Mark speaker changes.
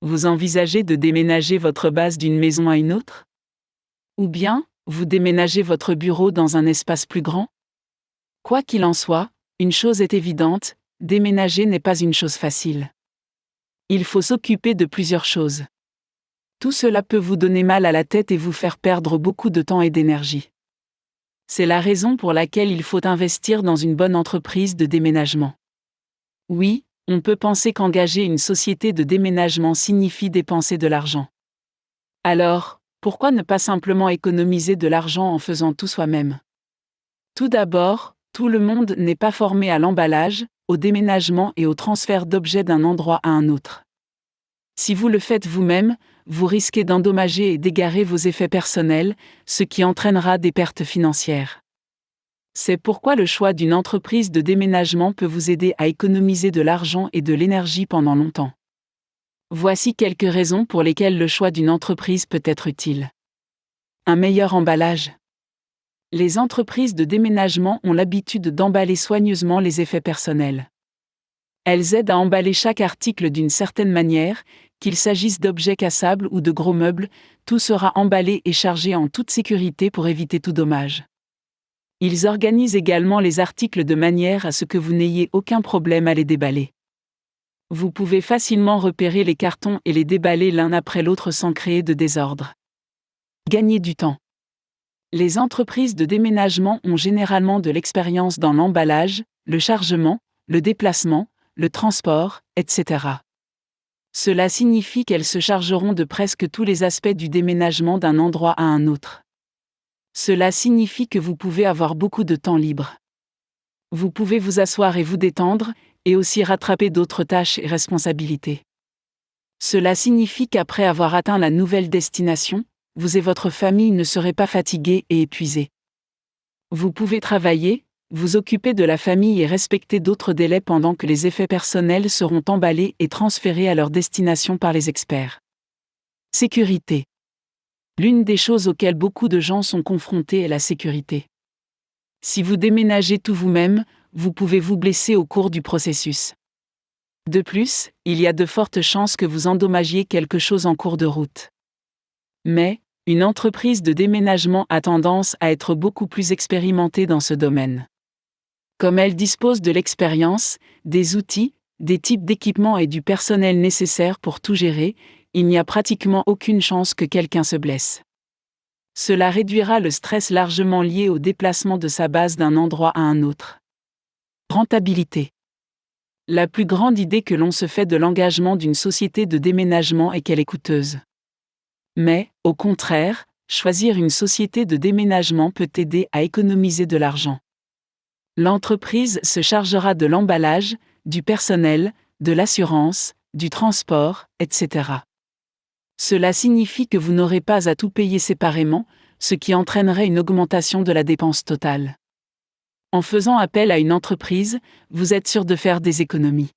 Speaker 1: Vous envisagez de déménager votre base d'une maison à une autre? Ou bien, vous déménagez votre bureau dans un espace plus grand? Quoi qu'il en soit, une chose est évidente, déménager n'est pas une chose facile. Il faut s'occuper de plusieurs choses. Tout cela peut vous donner mal à la tête et vous faire perdre beaucoup de temps et d'énergie. C'est la raison pour laquelle il faut investir dans une bonne entreprise de déménagement. Oui, on peut penser qu'engager une société de déménagement signifie dépenser de l'argent. Alors, pourquoi ne pas simplement économiser de l'argent en faisant tout soi-même? Tout d'abord, tout le monde n'est pas formé à l'emballage, au déménagement et au transfert d'objets d'un endroit à un autre. Si vous le faites vous-même, vous risquez d'endommager et d'égarer vos effets personnels, ce qui entraînera des pertes financières. C'est pourquoi le choix d'une entreprise de déménagement peut vous aider à économiser de l'argent et de l'énergie pendant longtemps. Voici quelques raisons pour lesquelles le choix d'une entreprise peut être utile. Un meilleur emballage. Les entreprises de déménagement ont l'habitude d'emballer soigneusement les effets personnels. Elles aident à emballer chaque article d'une certaine manière, qu'il s'agisse d'objets cassables ou de gros meubles, tout sera emballé et chargé en toute sécurité pour éviter tout dommage. Ils organisent également les articles de manière à ce que vous n'ayez aucun problème à les déballer. Vous pouvez facilement repérer les cartons et les déballer l'un après l'autre sans créer de désordre. Gagner du temps. Les entreprises de déménagement ont généralement de l'expérience dans l'emballage, le chargement, le déplacement, le transport, etc. Cela signifie qu'elles se chargeront de presque tous les aspects du déménagement d'un endroit à un autre. Cela signifie que vous pouvez avoir beaucoup de temps libre. Vous pouvez vous asseoir et vous détendre, et aussi rattraper d'autres tâches et responsabilités. Cela signifie qu'après avoir atteint la nouvelle destination, vous et votre famille ne serez pas fatigués et épuisés. Vous pouvez travailler, vous occuper de la famille et respecter d'autres délais pendant que les effets personnels seront emballés et transférés à leur destination par les experts. Sécurité. L'une des choses auxquelles beaucoup de gens sont confrontés est la sécurité. Si vous déménagez tout vous-même, vous pouvez vous blesser au cours du processus. De plus, il y a de fortes chances que vous endommagiez quelque chose en cours de route. Mais, une entreprise de déménagement a tendance à être beaucoup plus expérimentée dans ce domaine. Comme elle dispose de l'expérience, des outils, des types d'équipements et du personnel nécessaires pour tout gérer, il n'y a pratiquement aucune chance que quelqu'un se blesse. Cela réduira le stress largement lié au déplacement de sa base d'un endroit à un autre. Rentabilité. La plus grande idée que l'on se fait de l'engagement d'une société de déménagement est qu'elle est coûteuse. Mais, au contraire, choisir une société de déménagement peut aider à économiser de l'argent. L'entreprise se chargera de l'emballage, du personnel, de l'assurance, du transport, etc. Cela signifie que vous n'aurez pas à tout payer séparément, ce qui entraînerait une augmentation de la dépense totale. En faisant appel à une entreprise, vous êtes sûr de faire des économies.